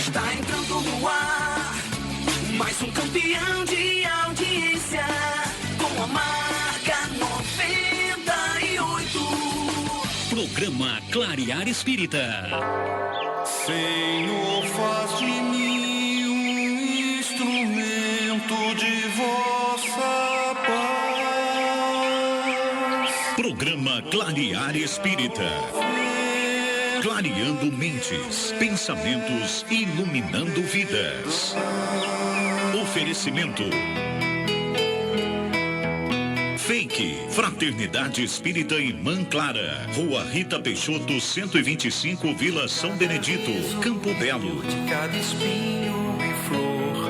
Está entrando no ar, mais um campeão de audiência, com a marca 98. Programa Clarear Espírita. Senhor, faz de mim um instrumento de vossa paz. Programa Clarear Espírita. Clareando mentes, pensamentos, iluminando vidas. Oferecimento Fake, Fraternidade Espírita Irmã Clara, Rua Rita Peixoto, 125, Vila São Benedito, Campo Belo. De cada espinho e flor,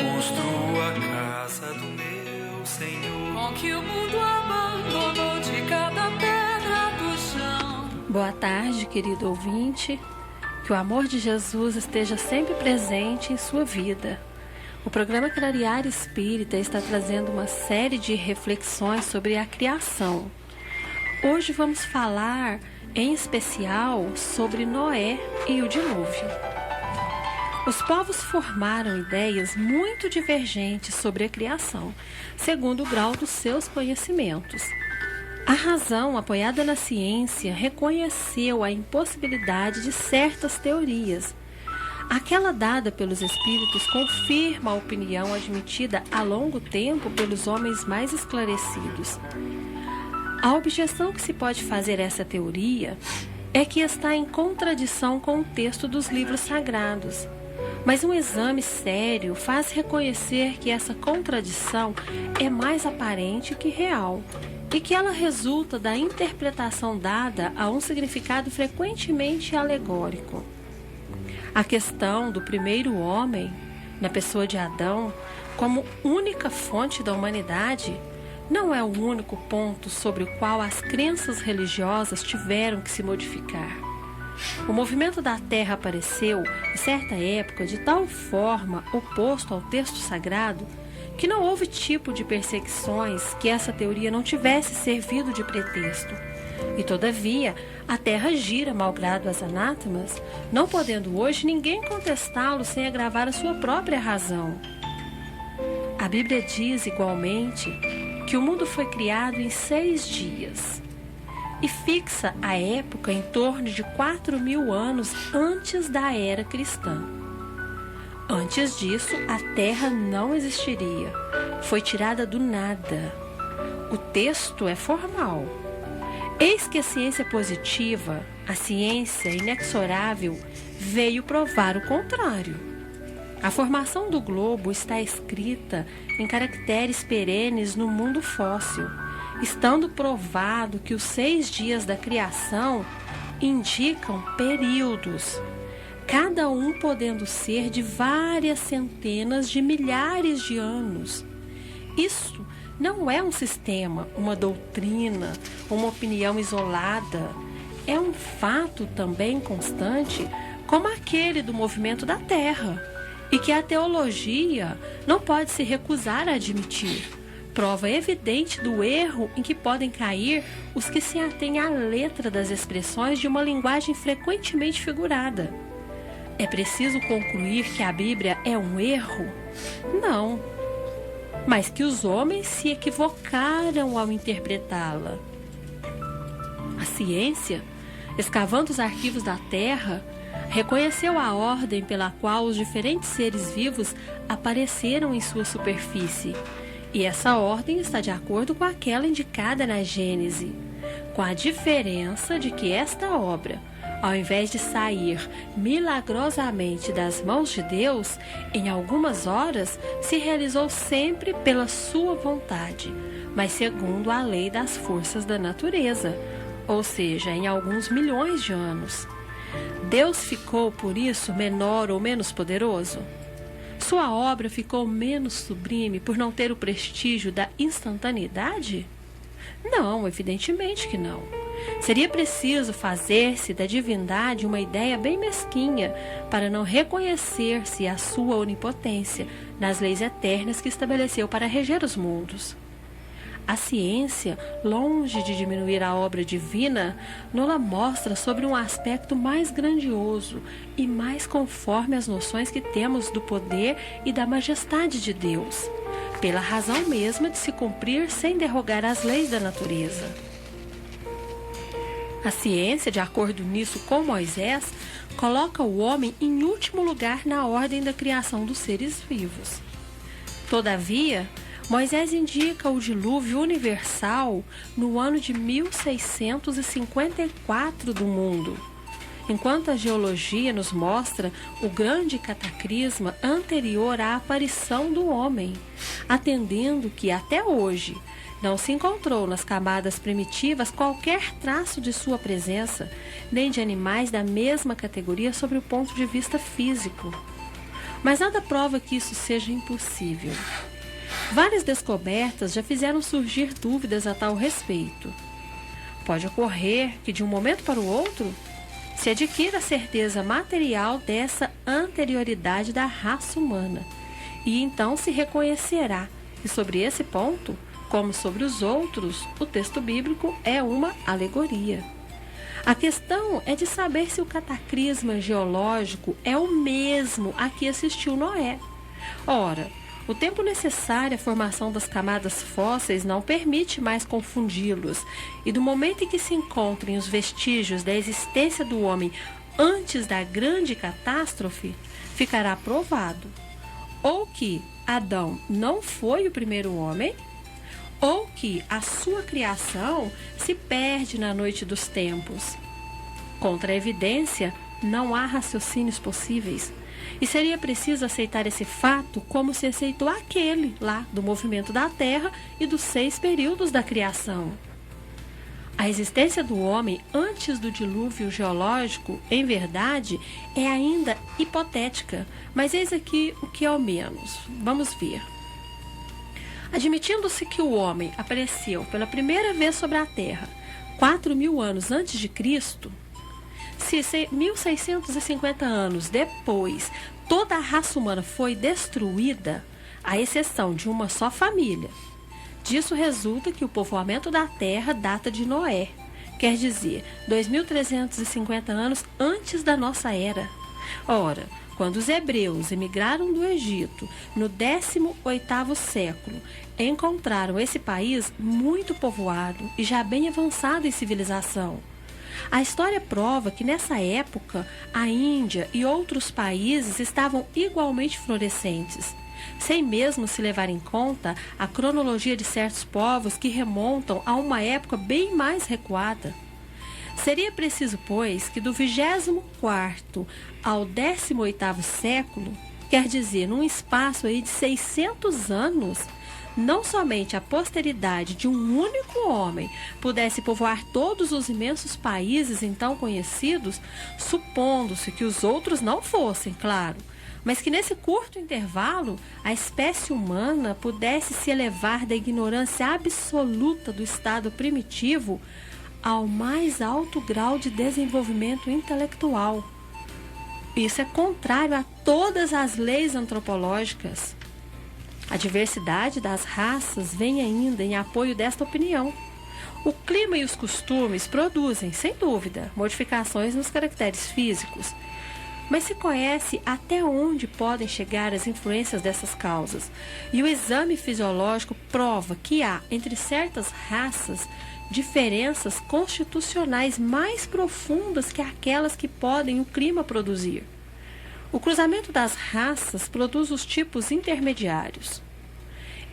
construa a casa do meu Senhor. Com que o mundo abandonou de cada pedra do chão. Boa tarde, querido ouvinte. Que o amor de Jesus esteja sempre presente em sua vida. O programa Clarear Espírita está trazendo uma série de reflexões sobre a criação. Hoje vamos falar, em especial, sobre Noé e o dilúvio. Os povos formaram ideias muito divergentes sobre a criação, segundo o grau dos seus conhecimentos. A razão, apoiada na ciência, reconheceu a impossibilidade de certas teorias. Aquela dada pelos espíritos confirma a opinião admitida há longo tempo pelos homens mais esclarecidos. A objeção que se pode fazer a essa teoria é que está em contradição com o texto dos livros sagrados. Mas um exame sério faz reconhecer que essa contradição é mais aparente que real e que ela resulta da interpretação dada a um significado frequentemente alegórico. A questão do primeiro homem, na pessoa de Adão, como única fonte da humanidade, não é o único ponto sobre o qual as crenças religiosas tiveram que se modificar. O movimento da Terra apareceu, em certa época, de tal forma oposto ao texto sagrado, que não houve tipo de perseguições que essa teoria não tivesse servido de pretexto. E, todavia, a Terra gira malgrado as anátemas, não podendo hoje ninguém contestá-lo sem agravar a sua própria razão. A Bíblia diz, igualmente, que o mundo foi criado em 6 dias e fixa a época em torno de 4.000 anos antes da era cristã. Antes disso, a Terra não existiria, foi tirada do nada. O texto é formal. Eis que a ciência positiva, a ciência inexorável, veio provar o contrário. A formação do globo está escrita em caracteres perenes no mundo fóssil, estando provado que os 6 dias da criação indicam períodos, cada um podendo ser de várias centenas de milhares de anos. Isso não é um sistema, uma doutrina, uma opinião isolada. É um fato também constante, como aquele do movimento da Terra, e que a teologia não pode se recusar a admitir. Prova evidente do erro em que podem cair os que se atêm à letra das expressões de uma linguagem frequentemente figurada. É preciso concluir que a Bíblia é um erro? Não. Mas que os homens se equivocaram ao interpretá-la. A ciência, escavando os arquivos da Terra, reconheceu a ordem pela qual os diferentes seres vivos apareceram em sua superfície, e essa ordem está de acordo com aquela indicada na Gênese, com a diferença de que esta obra, ao invés de sair milagrosamente das mãos de Deus, em algumas horas se realizou sempre pela sua vontade, mas segundo a lei das forças da natureza, ou seja, em alguns milhões de anos. Deus ficou, por isso, menor ou menos poderoso? Sua obra ficou menos sublime por não ter o prestígio da instantaneidade? Não, evidentemente que não. Seria preciso fazer-se da divindade uma ideia bem mesquinha para não reconhecer-se a sua onipotência nas leis eternas que estabeleceu para reger os mundos. A ciência, longe de diminuir a obra divina, nos mostra sobre um aspecto mais grandioso e mais conforme as noções que temos do poder e da majestade de Deus, pela razão mesma de se cumprir sem derrogar as leis da natureza. A ciência, de acordo nisso com Moisés, coloca o homem em último lugar na ordem da criação dos seres vivos. Todavia, Moisés indica o dilúvio universal no ano de 1654 do mundo, enquanto a geologia nos mostra o grande cataclisma anterior à aparição do homem, atendendo que até hoje não se encontrou nas camadas primitivas qualquer traço de sua presença, nem de animais da mesma categoria sob o ponto de vista físico. Mas nada prova que isso seja impossível. Várias descobertas já fizeram surgir dúvidas a tal respeito. Pode ocorrer que, de um momento para o outro, se adquira a certeza material dessa anterioridade da raça humana, e então se reconhecerá que sobre esse ponto, como sobre os outros, o texto bíblico é uma alegoria. A questão é de saber se o cataclisma geológico é o mesmo a que assistiu Noé. Ora, o tempo necessário à formação das camadas fósseis não permite mais confundi-los, e do momento em que se encontrem os vestígios da existência do homem antes da grande catástrofe, ficará provado ou que Adão não foi o primeiro homem, ou que a sua criação se perde na noite dos tempos. Contra a evidência, não há raciocínios possíveis. E seria preciso aceitar esse fato como se aceitou aquele lá do movimento da Terra e dos 6 períodos da criação. A existência do homem antes do dilúvio geológico, em verdade, é ainda hipotética, mas eis aqui o que é o menos. Vamos ver. Admitindo-se que o homem apareceu pela primeira vez sobre a Terra 4.000 anos antes de Cristo, se 1.650 anos depois toda a raça humana foi destruída, à exceção de uma só família, disso resulta que o povoamento da Terra data de Noé, quer dizer, 2.350 anos antes da nossa era. Ora, quando os hebreus emigraram do Egito no 18º século, encontraram esse país muito povoado e já bem avançado em civilização. A história prova que nessa época a Índia e outros países estavam igualmente florescentes, sem mesmo se levar em conta a cronologia de certos povos que remontam a uma época bem mais recuada. Seria preciso, pois, que do 24º ao 18º século, quer dizer, num espaço aí de 600 anos, não somente a posteridade de um único homem pudesse povoar todos os imensos países então conhecidos, supondo-se que os outros não fossem, claro, mas que nesse curto intervalo a espécie humana pudesse se elevar da ignorância absoluta do estado primitivo ao mais alto grau de desenvolvimento intelectual. Isso é contrário a todas as leis antropológicas. A diversidade das raças vem ainda em apoio desta opinião. O clima e os costumes produzem, sem dúvida, modificações nos caracteres físicos, mas se conhece até onde podem chegar as influências dessas causas, e o exame fisiológico prova que há, entre certas raças, diferenças constitucionais mais profundas que aquelas que podem o clima produzir. O cruzamento das raças produz os tipos intermediários.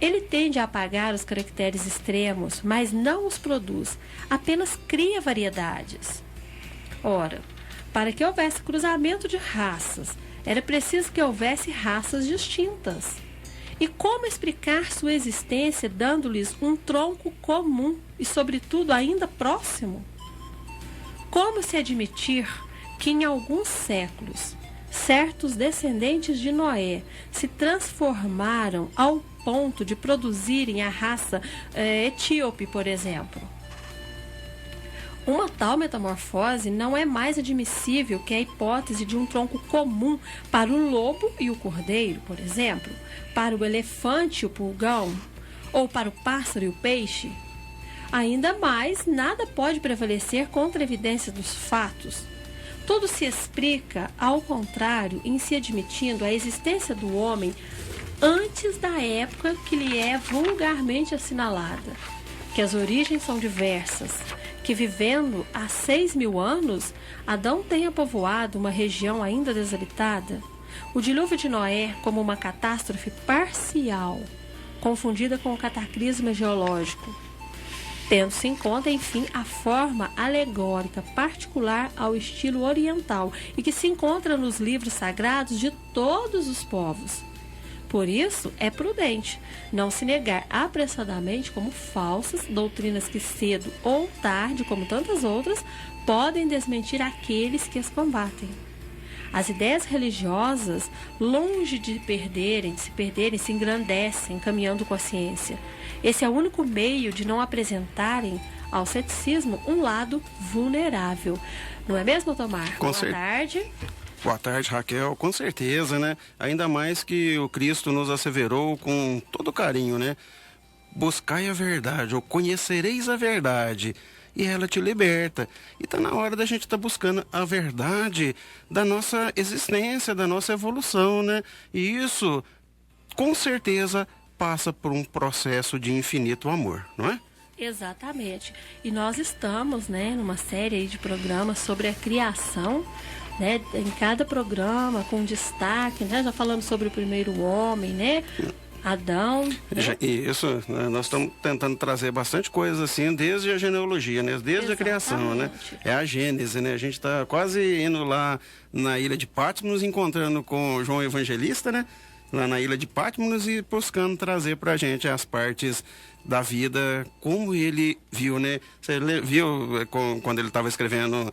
Ele tende a apagar os caracteres extremos, mas não os produz, apenas cria variedades. Ora, para que houvesse cruzamento de raças, era preciso que houvesse raças distintas. E como explicar sua existência dando-lhes um tronco comum e, sobretudo, ainda próximo? Como se admitir que em alguns séculos certos descendentes de Noé se transformaram ao ponto de produzirem a raça etíope, por exemplo? Uma tal metamorfose não é mais admissível que a hipótese de um tronco comum para o lobo e o cordeiro, por exemplo, para o elefante e o pulgão, ou para o pássaro e o peixe? Ainda mais, nada pode prevalecer contra a evidência dos fatos. Tudo se explica, ao contrário, em se admitindo a existência do homem antes da época que lhe é vulgarmente assinalada, que as origens são diversas, que vivendo há 6.000 anos, Adão tenha povoado uma região ainda deshabitada, o dilúvio de Noé como uma catástrofe parcial, confundida com o cataclisma geológico, tendo-se em conta, enfim, a forma alegórica particular ao estilo oriental e que se encontra nos livros sagrados de todos os povos. Por isso, é prudente não se negar apressadamente como falsas doutrinas que cedo ou tarde, como tantas outras, podem desmentir aqueles que as combatem. As ideias religiosas, longe de se perderem, se engrandecem, caminhando com a ciência. Esse é o único meio de não apresentarem ao ceticismo um lado vulnerável. Não é mesmo, Tomar? Boa tarde. Boa tarde, Raquel. Com certeza, né? Ainda mais que o Cristo nos asseverou com todo carinho, né? Buscai a verdade, ou conhecereis a verdade, e ela te liberta. E tá na hora da gente estar buscando a verdade da nossa existência, da nossa evolução, né? E isso, com certeza, passa por um processo de infinito amor, não é? Exatamente. E nós estamos, né, numa série aí de programas sobre a criação, né, em cada programa com destaque, né? Já falamos sobre o primeiro homem, né? Adão. Né? Isso, nós estamos tentando trazer bastante coisa assim, desde a genealogia, né? Desde a criação, né? É a Gênese, né? A gente está quase indo lá na ilha de Patmos, nos encontrando com João Evangelista, né? Lá na ilha de Patmos e buscando trazer para a gente as partes da vida, como ele viu, né? Você viu quando ele estava escrevendo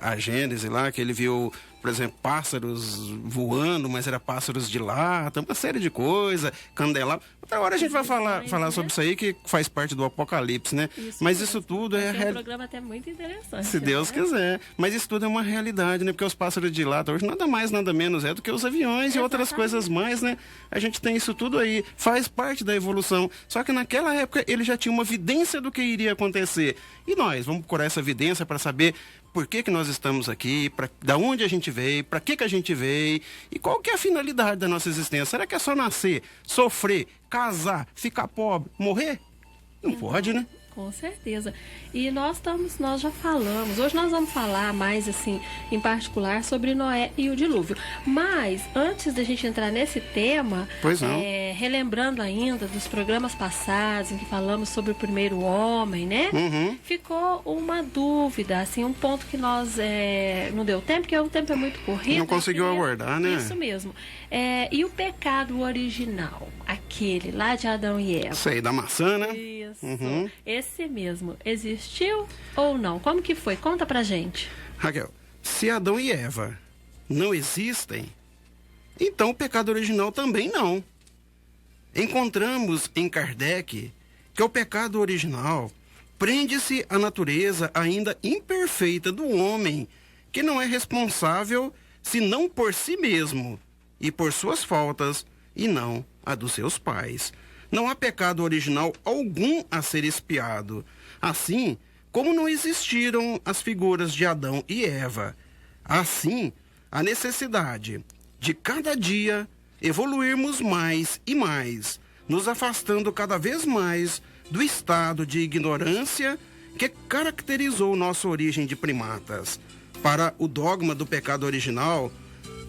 a Gênese lá, que ele viu, por exemplo, pássaros voando, mas era pássaros de lata, uma série de coisas, candelabro. Outra hora a gente vai falar sobre isso aí, que faz parte do Apocalipse, né? Mas isso tudo é um programa até muito interessante. Se Deus quiser. Mas isso tudo é uma realidade, né? Porque os pássaros de lata hoje nada mais, nada menos é do que os aviões e outras coisas mais, né? A gente tem isso tudo aí, faz parte da evolução. Só que naquela época ele já tinha uma evidência do que iria acontecer. E nós vamos procurar essa evidência para saber por que nós estamos aqui, da onde a gente veio, para que a gente veio e qual que é a finalidade da nossa existência. Será que é só nascer, sofrer, casar, ficar pobre, morrer? Não pode, né? Com certeza. E nós já falamos, hoje nós vamos falar mais assim, em particular, sobre Noé e o dilúvio. Mas, antes da gente entrar nesse tema, relembrando ainda dos programas passados, em que falamos sobre o primeiro homem, né? Ficou uma dúvida, assim, um ponto que nós não deu tempo, porque o tempo é muito corrido. Não conseguiu abordar, né? Isso mesmo. E o pecado original, aquele lá de Adão e Eva? Sei, da maçã, né? Isso. Esse mesmo. Existiu ou não? Como que foi? Conta pra gente. Raquel, se Adão e Eva não existem, então o pecado original também não. Encontramos em Kardec que o pecado original prende-se à natureza ainda imperfeita do homem, que não é responsável senão por si mesmo e por suas faltas, e não a dos seus pais. Não há pecado original algum a ser expiado, assim como não existiram as figuras de Adão e Eva. Assim, a necessidade de cada dia evoluirmos mais e mais, nos afastando cada vez mais do estado de ignorância que caracterizou nossa origem de primatas. Para o dogma do pecado original,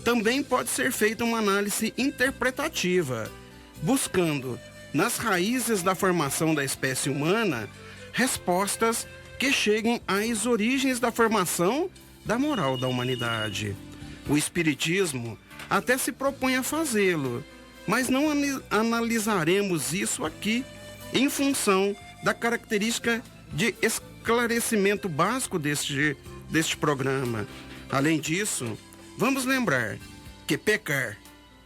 também pode ser feita uma análise interpretativa, buscando nas raízes da formação da espécie humana, respostas que cheguem às origens da formação da moral da humanidade. O Espiritismo até se propõe a fazê-lo, mas não analisaremos isso aqui em função da característica de esclarecimento básico deste programa. Além disso, vamos lembrar que pecar,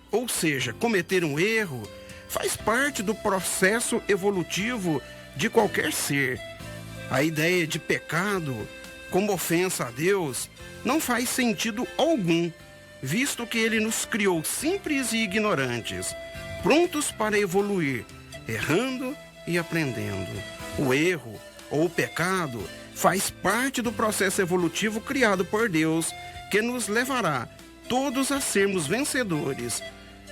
ou seja, cometer um erro, faz parte do processo evolutivo de qualquer ser. A ideia de pecado como ofensa a Deus não faz sentido algum, visto que ele nos criou simples e ignorantes, prontos para evoluir, errando e aprendendo. O erro ou o pecado faz parte do processo evolutivo criado por Deus, que nos levará todos a sermos vencedores.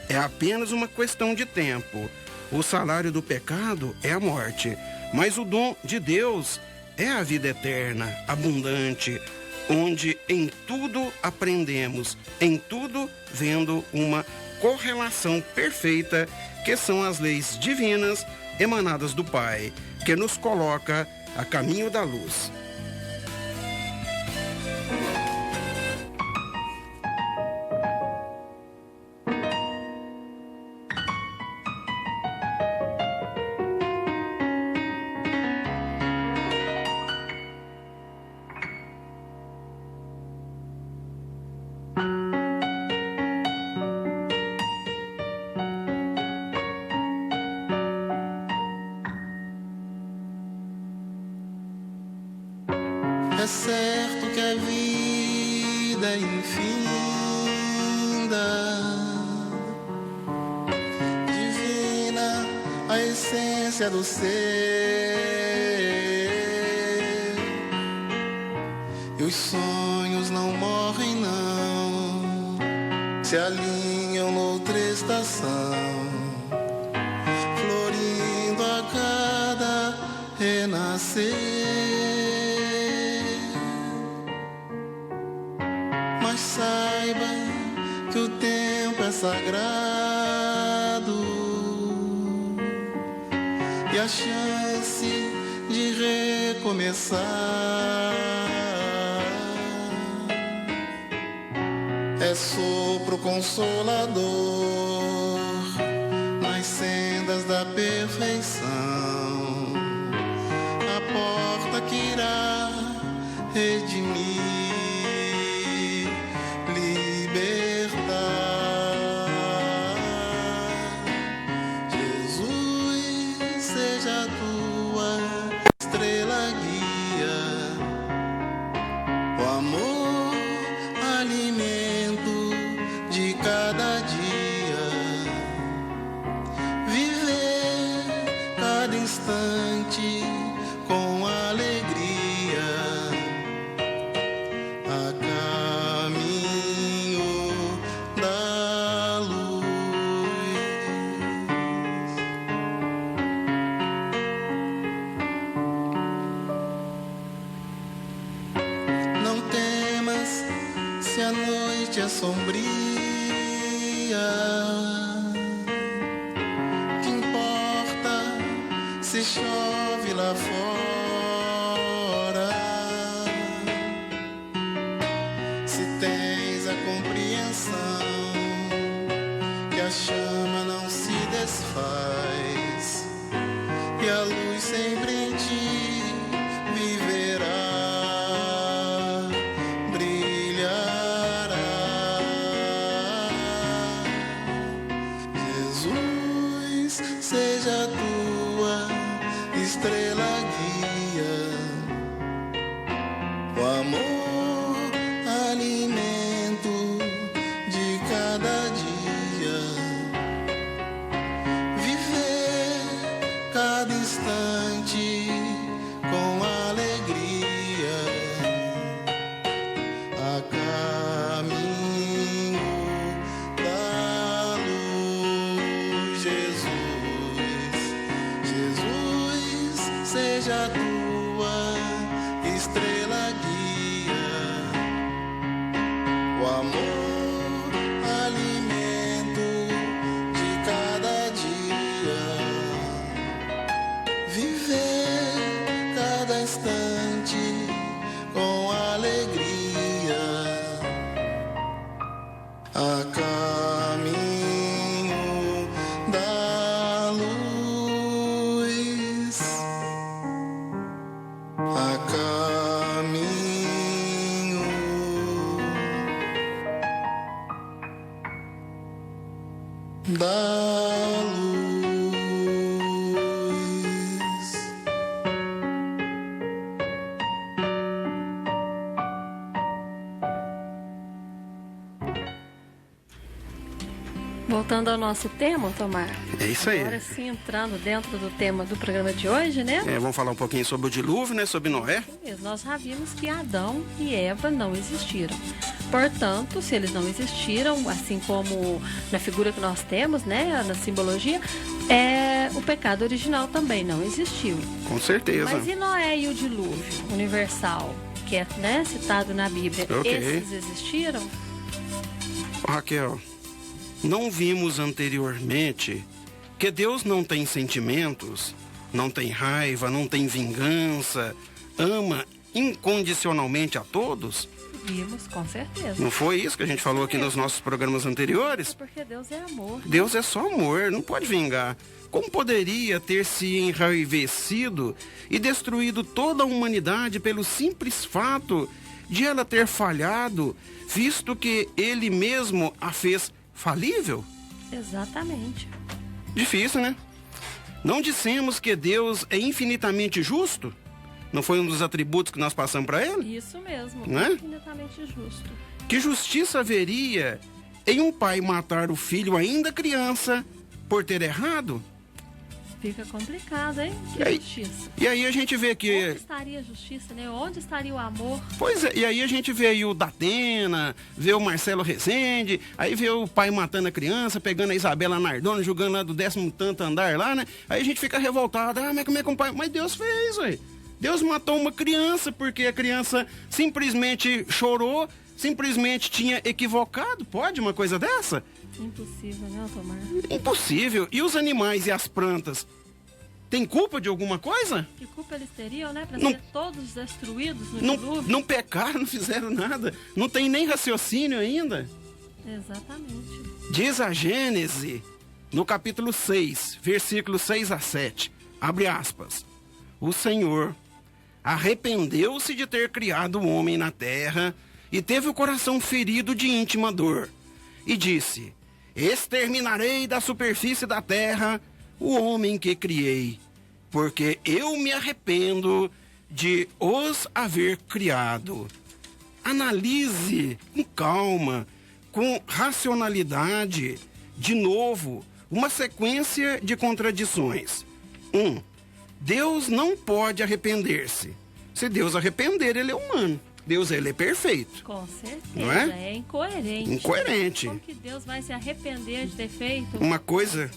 É apenas uma questão de tempo. O salário do pecado é a morte, mas o dom de Deus é a vida eterna, abundante, onde em tudo aprendemos, em tudo vendo uma correlação perfeita, que são as leis divinas emanadas do Pai, que nos coloca a caminho da luz. É certo que a vida é infinda, divina a essência do ser, e os sonhos não morrem não, se alinham noutra estação, florindo a cada renascer. Mas saiba que o tempo é sagrado e a chance de recomeçar é sopro consolador nas sendas da perfeição, a porta que irá redimir, com alegria, a caminho da luz. Não temas se a noite é sombria, se chove lá fora, se tens a compreensão que a chama não se desfaz e a luz sempre em ti viverá, brilhará. Jesus seja tua estrela guia, o amor, alimento de cada dia, viver cada instante com alegria, a caminho da luz. Jesus seja a tua estrela guia, o amor, alimento de cada dia, viver cada instante com alegria, a caminho da luz, a caminho da luz. Voltando ao nosso tema, Tomar. É isso aí. Agora sim, entrando dentro do tema do programa de hoje, né? Vamos falar um pouquinho sobre o dilúvio, né? Sobre Noé. Isso mesmo. Nós já vimos que Adão e Eva não existiram. Portanto, se eles não existiram, assim como na figura que nós temos, né? Na simbologia, o pecado original também não existiu. Com certeza. Mas e Noé e o dilúvio universal, que é, né, citado na Bíblia? Ok. Esses existiram? Raquel, não vimos anteriormente que Deus não tem sentimentos, não tem raiva, não tem vingança, ama incondicionalmente a todos? Vimos, com certeza. Não foi isso que a gente falou aqui nos nossos programas anteriores? É porque Deus é amor. Deus é só amor, não pode vingar. Como poderia ter se enraivecido e destruído toda a humanidade pelo simples fato de ela ter falhado, visto que ele mesmo a fez falível? Exatamente. Difícil, né? Não dissemos que Deus é infinitamente justo? Não foi um dos atributos que nós passamos para ele? Isso mesmo, Não é? infinitamente justo. Que justiça haveria em um pai matar o filho ainda criança por ter errado? Fica complicado, hein? Que E aí? justiça. E aí a gente vê Onde que... estaria a justiça, né? Onde estaria o amor? Pois é, e aí a gente vê aí o Datena, vê o Marcelo Rezende, aí vê o pai matando a criança, pegando a Isabela Nardoni, jogando lá do 10º tanto andar lá, né? Aí a gente fica revoltado, mas como é que o pai... Mas Deus fez, ué. Deus matou uma criança porque a criança simplesmente chorou, simplesmente tinha equivocado. Pode uma coisa dessa? Impossível, né, Tomar? Impossível. E os animais e as plantas? Tem culpa de alguma coisa? Que culpa eles teriam, né? Para Não- ser todos destruídos no Não, dilúvio? não pecaram, não fizeram nada. Não tem nem raciocínio ainda. Exatamente. Diz a Gênese, no capítulo 6, versículos 6 a 7. Abre aspas. O Senhor arrependeu-se de ter criado o homem na terra e teve o coração ferido de íntima dor. E disse: exterminarei da superfície da terra o homem que criei, porque eu me arrependo de os haver criado. Analise com calma, com racionalidade, de novo, uma sequência de contradições. 1. Deus não pode arrepender-se. Se Deus arrepender, ele é humano. Deus, ele é perfeito. Com certeza. Não é? É incoerente. Incoerente. Como que Deus vai se arrepender de ter feito? Uma coisa...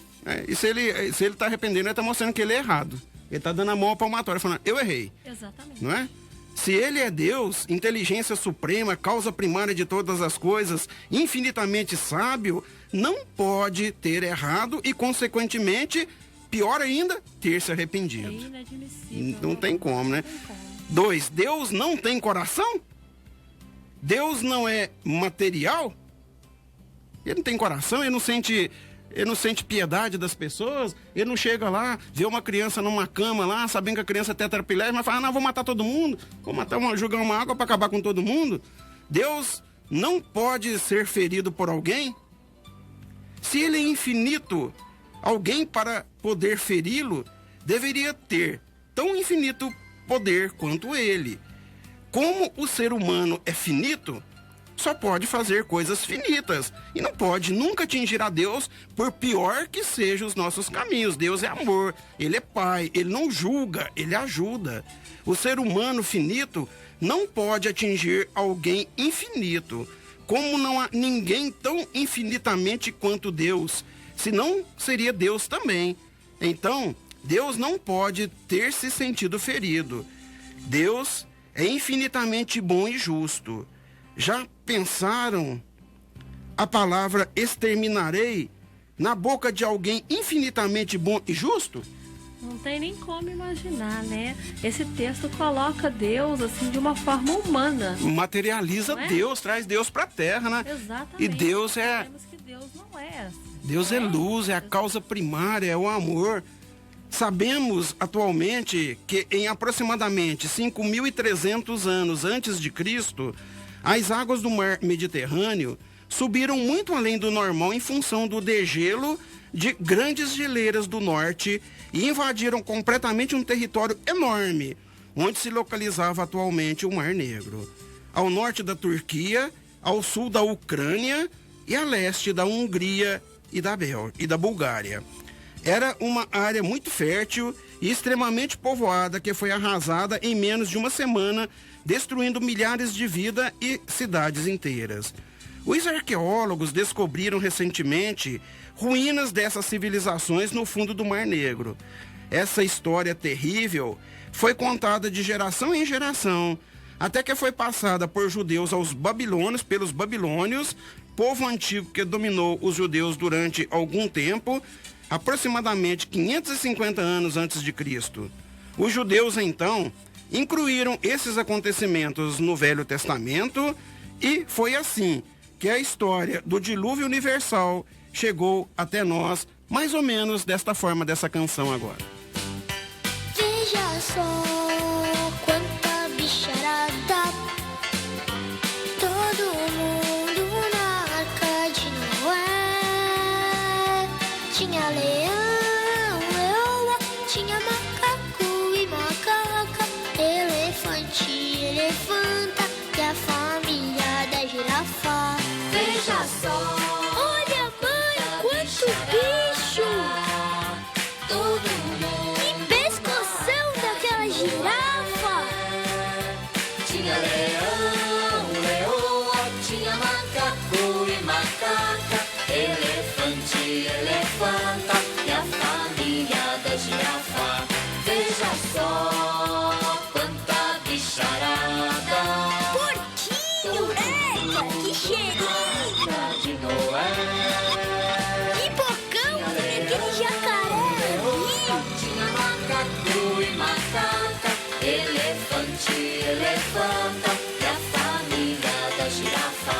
e se ele tá arrependendo, ele tá mostrando que ele é errado. Ele tá dando a mão à palmatória, falando, eu errei. Exatamente. Não é? Se ele é Deus, inteligência suprema, causa primária de todas as coisas, infinitamente sábio, não pode ter errado e, consequentemente, pior ainda, ter se É arrependido. inadmissível. Não tem como, né? Não tem como. 2. Deus não tem coração? Deus não é material? Ele não tem coração, ele não sente piedade das pessoas, ele não chega lá, vê uma criança numa cama lá, sabendo que a criança é tetraplégica, mas fala, não, vou matar todo mundo, jogar uma água para acabar com todo mundo. Deus não pode ser ferido por alguém? Se ele é infinito, alguém para poder feri-lo deveria ter tão infinito poder quanto ele. Como o ser humano é finito, só pode fazer coisas finitas e não pode nunca atingir a Deus, por pior que sejam os nossos caminhos. Deus é amor, ele é pai, ele não julga, ele ajuda. O ser humano finito não pode atingir alguém infinito, como não há ninguém tão infinitamente quanto Deus, senão seria Deus também. Então, Deus não pode ter se sentido ferido. Deus é infinitamente bom e justo. Já pensaram a palavra exterminarei na boca de alguém infinitamente bom e justo? Não tem nem como imaginar, né? Esse texto coloca Deus, assim, de uma forma humana. Materializa Não é? Deus, traz Deus para a terra, né? Exatamente. E Deus Nós é... sabemos que Deus não é assim. Deus é luz, é a causa primária, é o amor. Sabemos atualmente que em aproximadamente 5.300 anos antes de Cristo, as águas do mar Mediterrâneo subiram muito além do normal em função do degelo de grandes geleiras do norte e invadiram completamente um território enorme, onde se localizava atualmente o Mar Negro. Ao norte da Turquia, ao sul da Ucrânia e a leste da Hungria e da Bulgária. Era uma área muito fértil e extremamente povoada que foi arrasada em menos de uma semana, destruindo milhares de vidas e cidades inteiras. Os arqueólogos descobriram recentemente ruínas dessas civilizações no fundo do Mar Negro. Essa história terrível foi contada de geração em geração, até que foi passada por judeus aos babilônios, pelos babilônios, povo antigo que dominou os judeus durante algum tempo, aproximadamente 550 anos antes de Cristo. Os judeus, então, incluíram esses acontecimentos no Velho Testamento e foi assim que a história do dilúvio universal chegou até nós, mais ou menos desta forma dessa canção agora. Veja só quanta bicharada, todo mundo na Arca de Noé. Tinha leão, leoa, tinha macaco e macaca, elefante e elefanta e a família da girafa. Veja só, Olha, mãe, quanto bicho! todo mundo Que pescoção daquela girafa! tinha leão, leoa, tinha macaco e macaca, elefante e elefanta e a família da girafa. Veja só quanta bicharada. Porquinho, eca, que cheirinho! De Noé. Pipocão, aquele jacaré ali! Tinha macaco e macaca, elefante e elefanta e a família da girafa.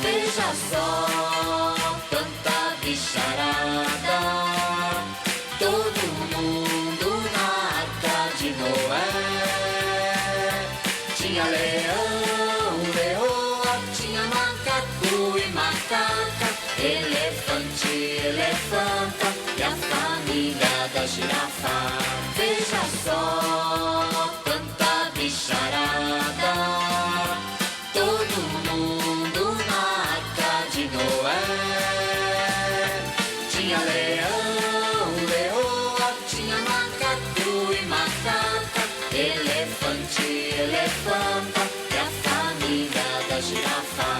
Veja só quanta bicharada, todo mundo na Arca de Noé. Tinha leão, leoa, tinha macaco e macaca, elefante e elefanta e a família da girafa. Veja só quanta bicharada, todo mundo na Arca de Noé. Tinha leão, leoa, tinha macaco e macaca, elefante e elefanta e a família da girafa.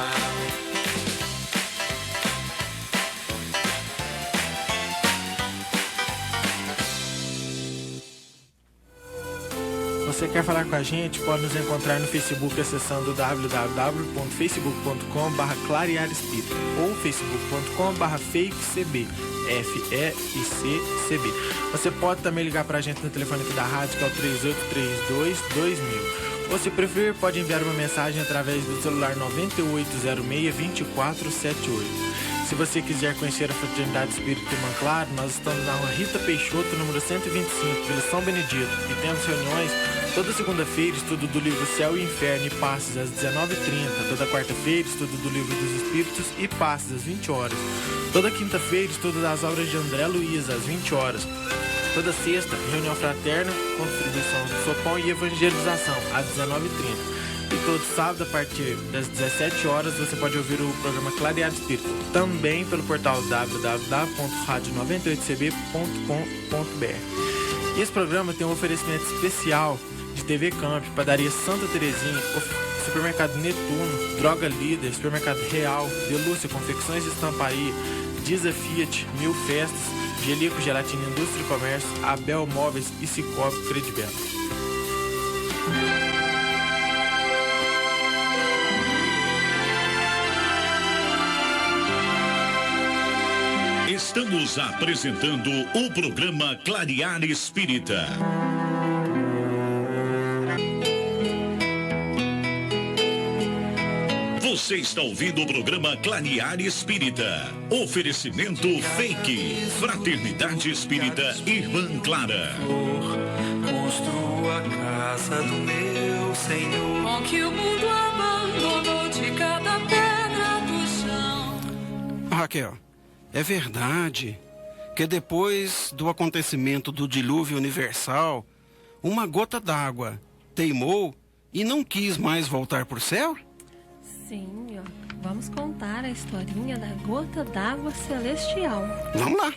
Você quer falar com a gente? Pode nos encontrar no Facebook acessando www.facebook.com/clarearespírita ou facebook.com/fakecb, FEICCB. Você pode também ligar pra gente no telefone aqui da rádio, que é o 3832-2000. Ou se preferir, pode enviar uma mensagem através do celular 9806-2478. Se você quiser conhecer a Fraternidade Espírita Irmã Clara, nós estamos na rua Rita Peixoto, número 125, Vila São Benedito, e temos reuniões toda segunda-feira, estudo do livro Céu e Inferno e Passes às 19h30, toda quarta-feira, estudo do livro dos Espíritos e Passes às 20 horas, toda quinta-feira, estudo das obras de André Luiz às 20 horas, toda sexta, reunião fraterna, contribuição do sopão e evangelização às 19h30. E todo sábado, a partir das 17 horas, você pode ouvir o programa Clareado Espírita, também pelo portal www.radio98cb.com.br. E esse programa tem um oferecimento especial de TV Camp, Padaria Santa Terezinha, Supermercado Netuno, Droga Líder, Supermercado Real, Delúcia Confecções e Estamparia, Diza Fiat, Mil Festas, Gelico Gelatina Indústria e Comércio, Abel Móveis e Cicobi Credibelo. Estamos apresentando o programa Clarear Espírita. Você está ouvindo o programa Clarear Espírita. Oferecimento Fake. Fraternidade Espírita Irmã Clara. Construa a casa do meu Senhor. Com que o mundo abandonou de cada pedra do chão. Raquel, é verdade que depois do acontecimento do dilúvio universal, uma gota d'água teimou e não quis mais voltar para o céu? Sim, ó. Vamos contar a historinha da gota d'água celestial. Vamos lá.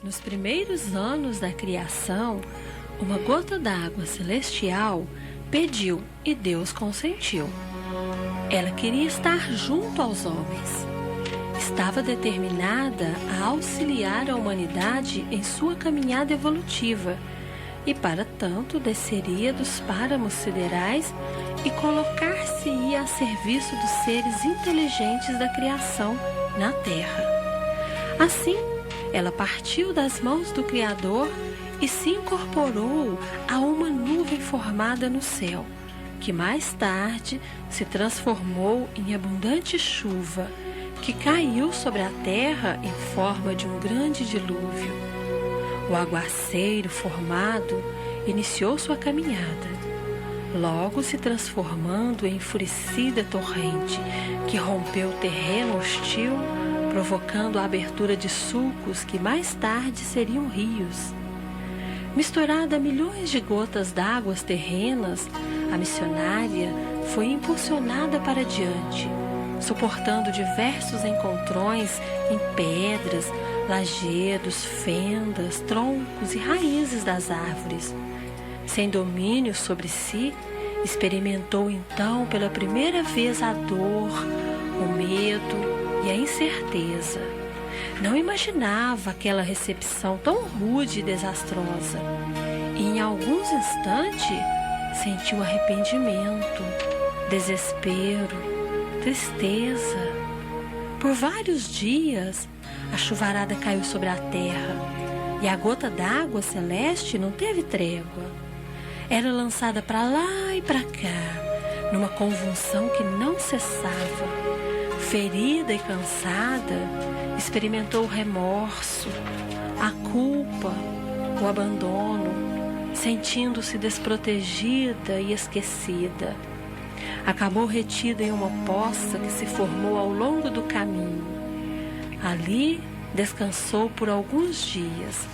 Nos primeiros anos da criação, uma gota d'água celestial pediu e Deus consentiu. Ela queria estar junto aos homens. Estava determinada a auxiliar a humanidade em sua caminhada evolutiva e, para tanto, desceria dos páramos siderais e colocar-se-ia a serviço dos seres inteligentes da criação na Terra. Assim, ela partiu das mãos do Criador e se incorporou a uma nuvem formada no céu, que mais tarde se transformou em abundante chuva, que caiu sobre a terra em forma de um grande dilúvio. O aguaceiro formado iniciou sua caminhada, logo se transformando em enfurecida torrente, que rompeu o terreno hostil, provocando a abertura de sulcos que mais tarde seriam rios. Misturada a milhões de gotas d'água terrenas, a missionária foi impulsionada para diante, suportando diversos encontrões em pedras, lajedos, fendas, troncos e raízes das árvores. Sem domínio sobre si, experimentou então pela primeira vez a dor, o medo e a incerteza. Não imaginava aquela recepção tão rude e desastrosa. E em alguns instantes sentiu arrependimento, desespero, tristeza. Por vários dias, a chuvarada caiu sobre a terra e a gota d'água celeste não teve trégua. Era lançada para lá e para cá, numa convulsão que não cessava. Ferida e cansada, experimentou o remorso, a culpa, o abandono, sentindo-se desprotegida e esquecida. Acabou retida em uma poça que se formou ao longo do caminho. Ali descansou por alguns dias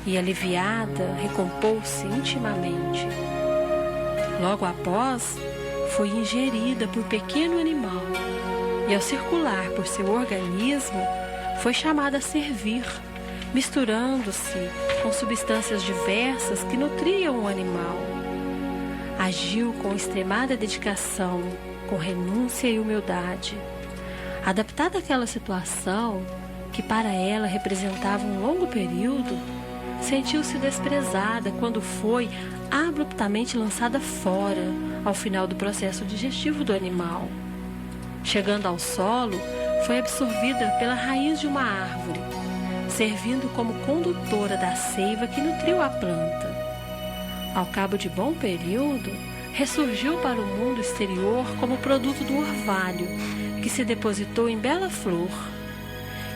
e, aliviada, recompôs-se intimamente. Logo após, foi ingerida por pequeno animal e, ao circular por seu organismo, foi chamada a servir, misturando-se com substâncias diversas que nutriam o animal. Agiu com extremada dedicação, com renúncia e humildade. Adaptada àquela situação, que para ela representava um longo período, sentiu-se desprezada quando foi abruptamente lançada fora ao final do processo digestivo do animal. Chegando ao solo, foi absorvida pela raiz de uma árvore, servindo como condutora da seiva que nutriu a planta. Ao cabo de bom período, ressurgiu para o mundo exterior como produto do orvalho, que se depositou em bela flor.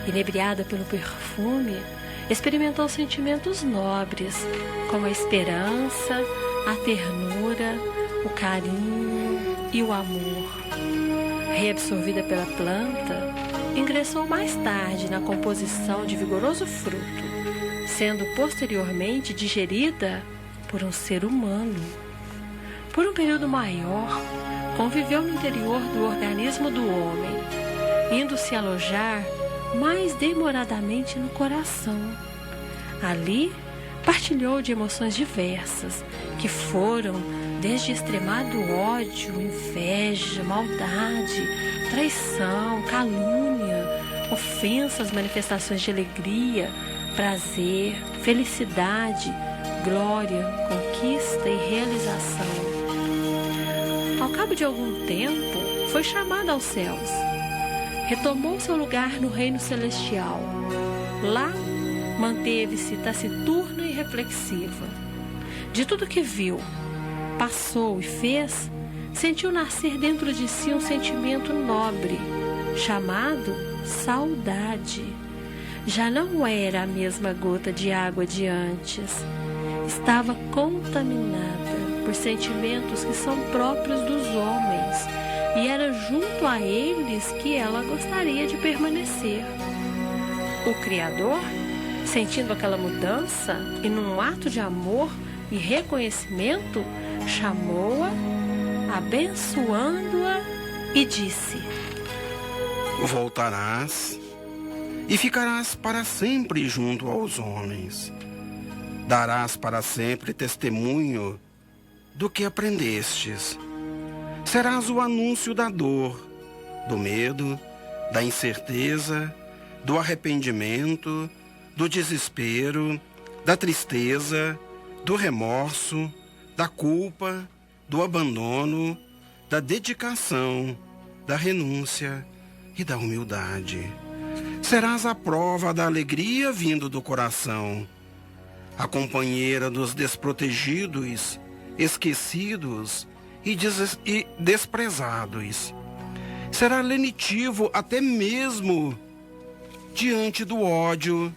Inebriada pelo perfume, experimentou sentimentos nobres, como a esperança, a ternura, o carinho e o amor. Reabsorvida pela planta, ingressou mais tarde na composição de vigoroso fruto, sendo posteriormente digerida por um ser humano. Por um período maior, conviveu no interior do organismo do homem, indo se alojar mais demoradamente no coração. Ali, partilhou de emoções diversas, que foram desde extremado ódio, inveja, maldade, traição, calúnia, ofensas, manifestações de alegria, prazer, felicidade, glória, conquista e realização. Ao cabo de algum tempo, foi chamada aos céus. Retomou seu lugar no reino celestial. Lá, manteve-se taciturna e reflexiva. De tudo que viu, passou e fez, sentiu nascer dentro de si um sentimento nobre, chamado saudade. Já não era a mesma gota de água de antes. Estava contaminada. por sentimentos que são próprios dos homens, e era junto a eles que ela gostaria de permanecer. O Criador, sentindo aquela mudança e num ato de amor e reconhecimento, chamou-a, abençoando-a e disse: Voltarás e ficarás para sempre junto aos homens. Darás para sempre testemunho do que aprendestes. Serás o anúncio da dor, do medo, da incerteza, do arrependimento, do desespero, da tristeza, do remorso, da culpa, do abandono, da dedicação, da renúncia e da humildade. Serás a prova da alegria vindo do coração, a companheira dos desprotegidos, esquecidos e desprezados. Será lenitivo até mesmo diante do ódio,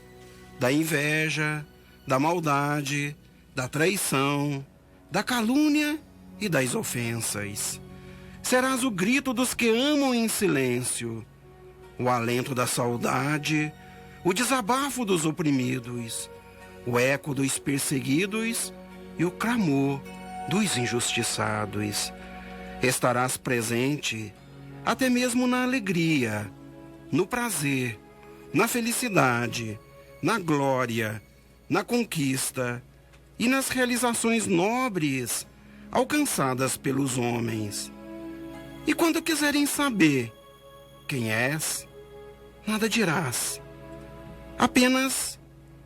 da inveja, da maldade, da traição, da calúnia e das ofensas. Serás o grito dos que amam em silêncio, o alento da saudade, o desabafo dos oprimidos, o eco dos perseguidos e o clamor dos injustiçados. Estarás presente até mesmo na alegria, no prazer, na felicidade, na glória, na conquista e nas realizações nobres alcançadas pelos homens. E quando quiserem saber quem és, nada dirás. Apenas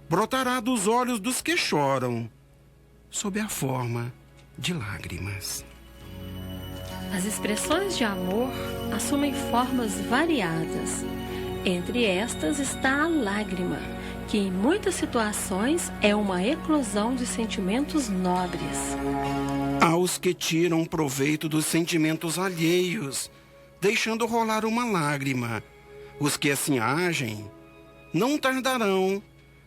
brotará dos olhos dos que choram, sob a forma de lágrimas. As expressões de amor assumem formas variadas. Entre estas está a lágrima, que em muitas situações é uma eclosão de sentimentos nobres. Há os que tiram proveito dos sentimentos alheios, deixando rolar uma lágrima. Os que assim agem não tardarão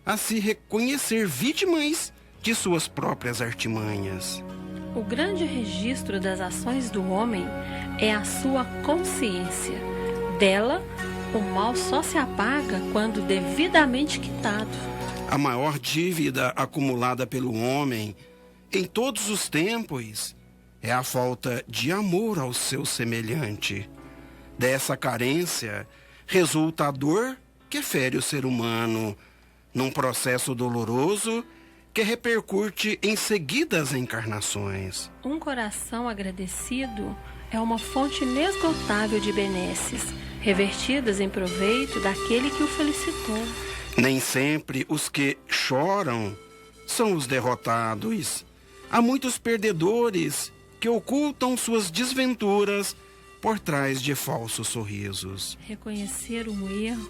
a se reconhecer vítimas de suas próprias artimanhas. O grande registro das ações do homem é a sua consciência. Dela, o mal só se apaga quando devidamente quitado. A maior dívida acumulada pelo homem em todos os tempos é a falta de amor ao seu semelhante. Dessa carência resulta a dor que fere o ser humano, num processo doloroso que repercute em seguidas encarnações. Um coração agradecido é uma fonte inesgotável de benesses, revertidas em proveito daquele que o felicitou. Nem sempre os que choram são os derrotados. Há muitos perdedores que ocultam suas desventuras por trás de falsos sorrisos. Reconhecer um erro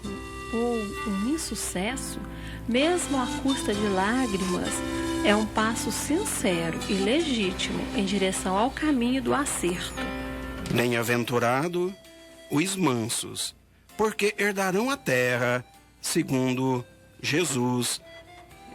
ou um insucesso, mesmo à custa de lágrimas, é um passo sincero e legítimo em direção ao caminho do acerto. Bem-aventurado os mansos, porque herdarão a terra, segundo Jesus.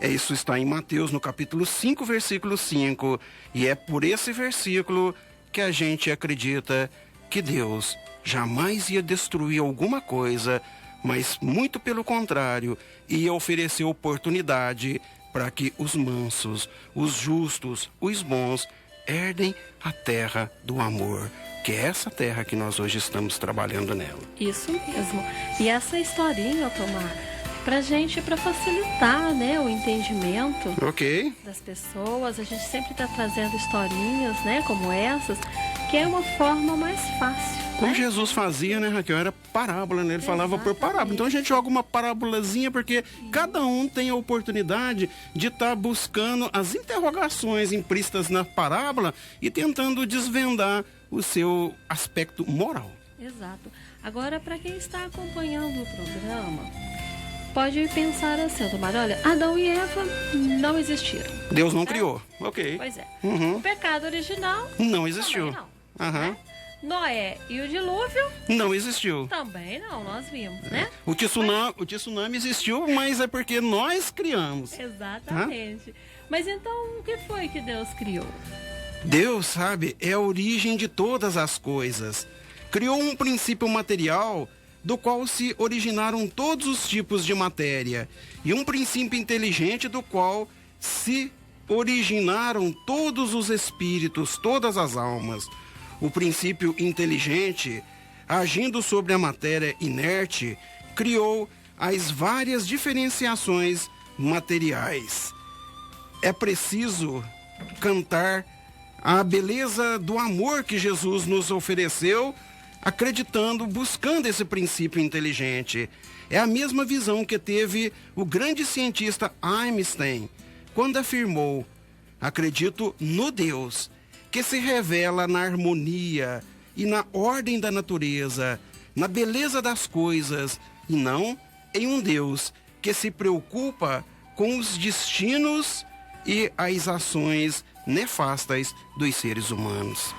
Isso está em Mateus, no capítulo 5, versículo 5. E é por esse versículo que a gente acredita que Deus jamais ia destruir alguma coisa, mas muito pelo contrário, ia oferecer oportunidade para que os mansos, os justos, os bons, herdem a terra do amor, que é essa terra que nós hoje estamos trabalhando nela. Isso mesmo. E essa historinha, Tomar, para facilitar, né, o entendimento das pessoas, a gente sempre está trazendo historinhas, né, como essas, que é uma forma mais fácil. Como Jesus fazia, né, Raquel? Era parábola, né? Ele falava por parábola. Então a gente joga uma parábolazinha porque cada um tem a oportunidade de estar buscando as interrogações implícitas na parábola e tentando desvendar o seu aspecto moral. Exato. Agora, para quem está acompanhando o programa, pode pensar assim, Tomar, olha, Adão e Eva não existiram. Deus não criou. Ok. Pois é. Uhum. O pecado original não existiu. Também não. Aham. Né? Noé e o dilúvio não existiu. Também não, nós vimos, né? O tsunami existiu, mas é porque nós criamos. Exatamente. Mas então, o que foi que Deus criou? Deus, sabe, é a origem de todas as coisas. Criou um princípio material do qual se originaram todos os tipos de matéria e um princípio inteligente do qual se originaram todos os espíritos, todas as almas. O princípio inteligente, agindo sobre a matéria inerte, criou as várias diferenciações materiais. É preciso cantar a beleza do amor que Jesus nos ofereceu, acreditando, buscando esse princípio inteligente. É a mesma visão que teve o grande cientista Einstein, quando afirmou: acredito no Deus que se revela na harmonia e na ordem da natureza, na beleza das coisas, e não em um Deus que se preocupa com os destinos e as ações nefastas dos seres humanos.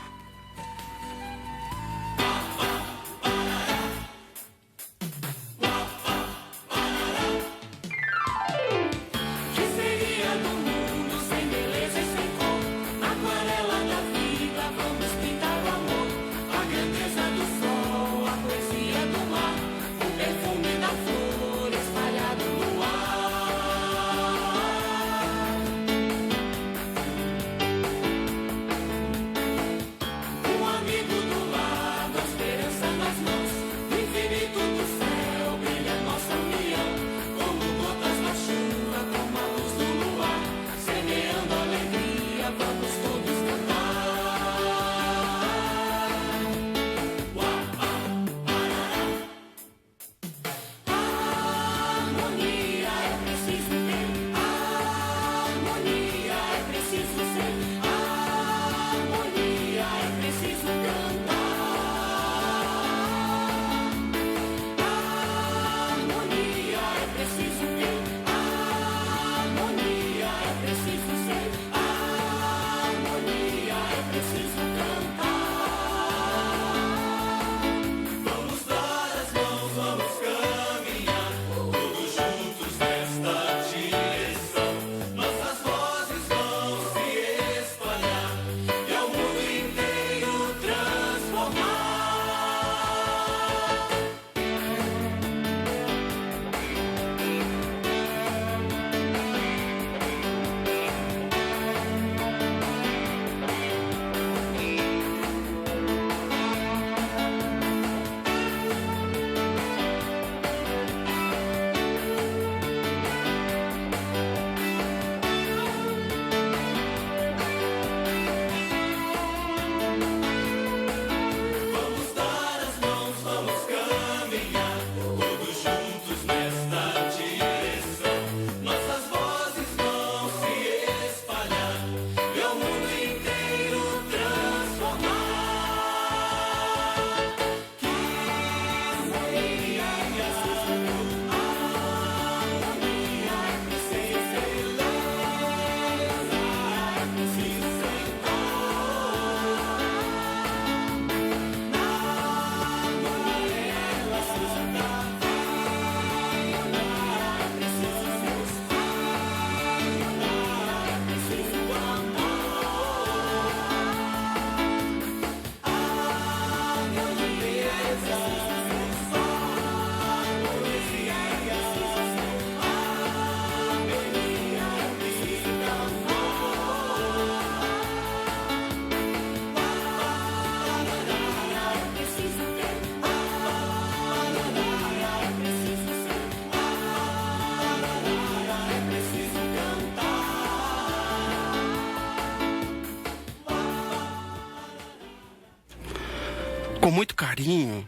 Com muito carinho,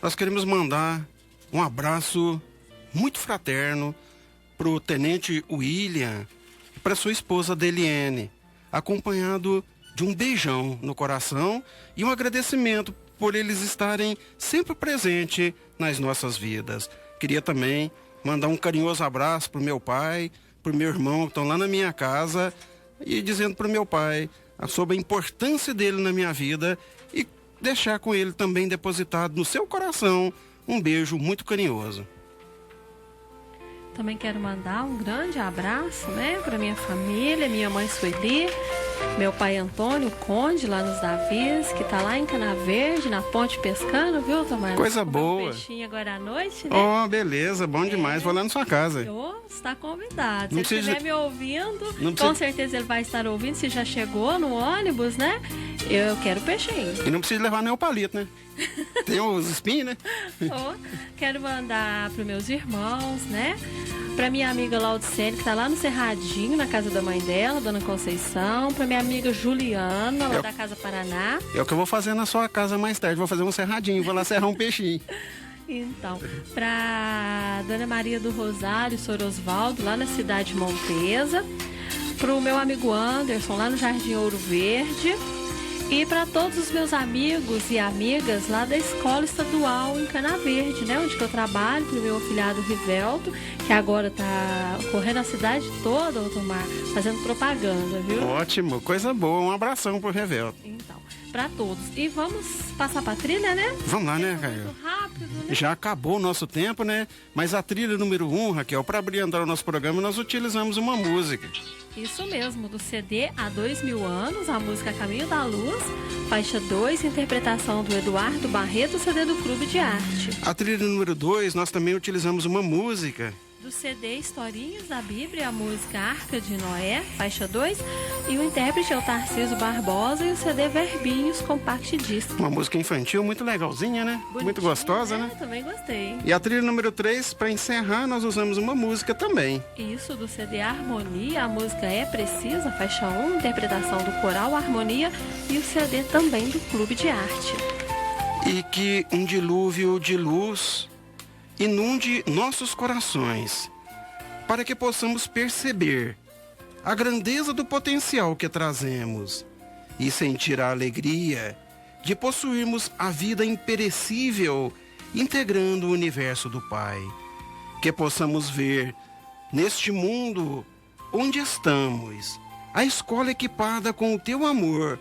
nós queremos mandar um abraço muito fraterno para o Tenente William e para sua esposa Deliene, acompanhado de um beijão no coração e um agradecimento por eles estarem sempre presentes nas nossas vidas. Queria também mandar um carinhoso abraço para o meu pai, para o meu irmão, que estão lá na minha casa, e dizendo para o meu pai sobre a importância dele na minha vida e deixar com ele também depositado no seu coração um beijo muito carinhoso. Também quero mandar um grande abraço, para minha família, minha mãe Sueli, Meu pai Antônio Conde, lá nos Davis, que tá lá em Cana Verde, na ponte pescando, viu, Tomás? Coisa Vamos comer boa. Um peixinho agora à noite, né? Oh, beleza, bom demais. Vou lá na sua casa. Está convidado. Se Não ele precisa- estiver me ouvindo, Não com precisa- certeza ele vai estar ouvindo. Se já chegou no ônibus, né? Eu quero peixinho. E não precisa levar nem o palito, né? Tem os espinhos, né? Oh, quero mandar para meus irmãos, né? Para minha amiga Laudicene, que tá lá no Cerradinho, na casa da mãe dela, Dona Conceição. Para minha amiga Juliana, lá da Casa Paraná. É o que eu vou fazer na sua casa mais tarde. Vou fazer um serradinho, vou lá serrar um peixinho. Então, para Dona Maria do Rosário, Sr. Osvaldo, lá na cidade de Montesa. Para o meu amigo Anderson, lá no Jardim Ouro Verde. E para todos os meus amigos e amigas lá da Escola Estadual em Cana Verde, né? Onde que eu trabalho, para o meu afilhado Rivelto, que agora tá correndo a cidade toda, Otomar, fazendo propaganda, viu? Ótimo, coisa boa. Um abração pro Revelto. Então, para todos. E vamos passar pra trilha, né? Vamos lá, né, Tempo Caio? muito rápido, né? Já acabou o nosso tempo, né? Mas a trilha número 1, Raquel, para brilhantar o nosso programa, nós utilizamos uma música. Isso mesmo, do CD Há 2000 Anos, a música Caminho da Luz, faixa 2, interpretação do Eduardo Barreto, CD do Clube de Arte. A trilha número 2, nós também utilizamos uma música. Do CD Historinhas da Bíblia, a música Arca de Noé, faixa 2, e o intérprete é o Tarcísio Barbosa e o CD Verbinhos Compact Disc. Uma música infantil muito legalzinha, né? Muito Bonitinho, gostosa, né? Também gostei. E a trilha número 3, para encerrar, nós usamos uma música também. Isso, do CD Harmonia, a música É Precisa, faixa 1, interpretação do Coral Harmonia e o CD também do Clube de Arte. E que um dilúvio de luz inunde nossos corações, para que possamos perceber a grandeza do potencial que trazemos e sentir a alegria de possuirmos a vida imperecível integrando o universo do Pai. Que possamos ver neste mundo onde estamos a escola equipada com o teu amor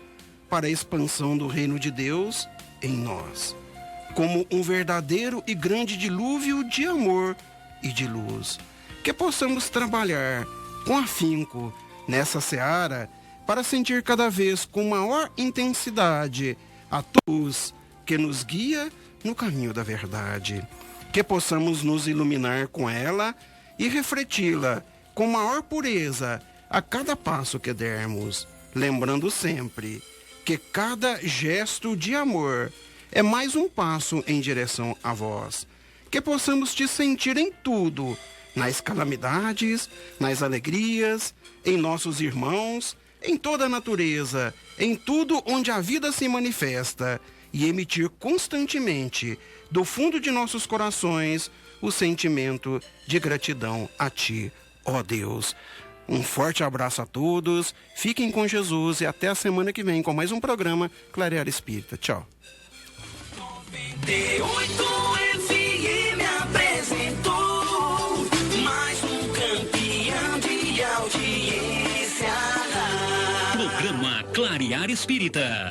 para a expansão do reino de Deus em nós, como um verdadeiro e grande dilúvio de amor e de luz. Que possamos trabalhar com afinco nessa seara para sentir cada vez com maior intensidade a luz que nos guia no caminho da verdade. Que possamos nos iluminar com ela e refleti-la com maior pureza a cada passo que dermos, lembrando sempre que cada gesto de amor é mais um passo em direção a vós. Que possamos te sentir em tudo, nas calamidades, nas alegrias, em nossos irmãos, em toda a natureza, em tudo onde a vida se manifesta, e emitir constantemente, do fundo de nossos corações, o sentimento de gratidão a Ti, ó Deus. Um forte abraço a todos, fiquem com Jesus e até a semana que vem com mais um programa Clarear Espírita. Tchau. 98 FM apresentou mais um campeão de audiência. Programa Clarear Espírita.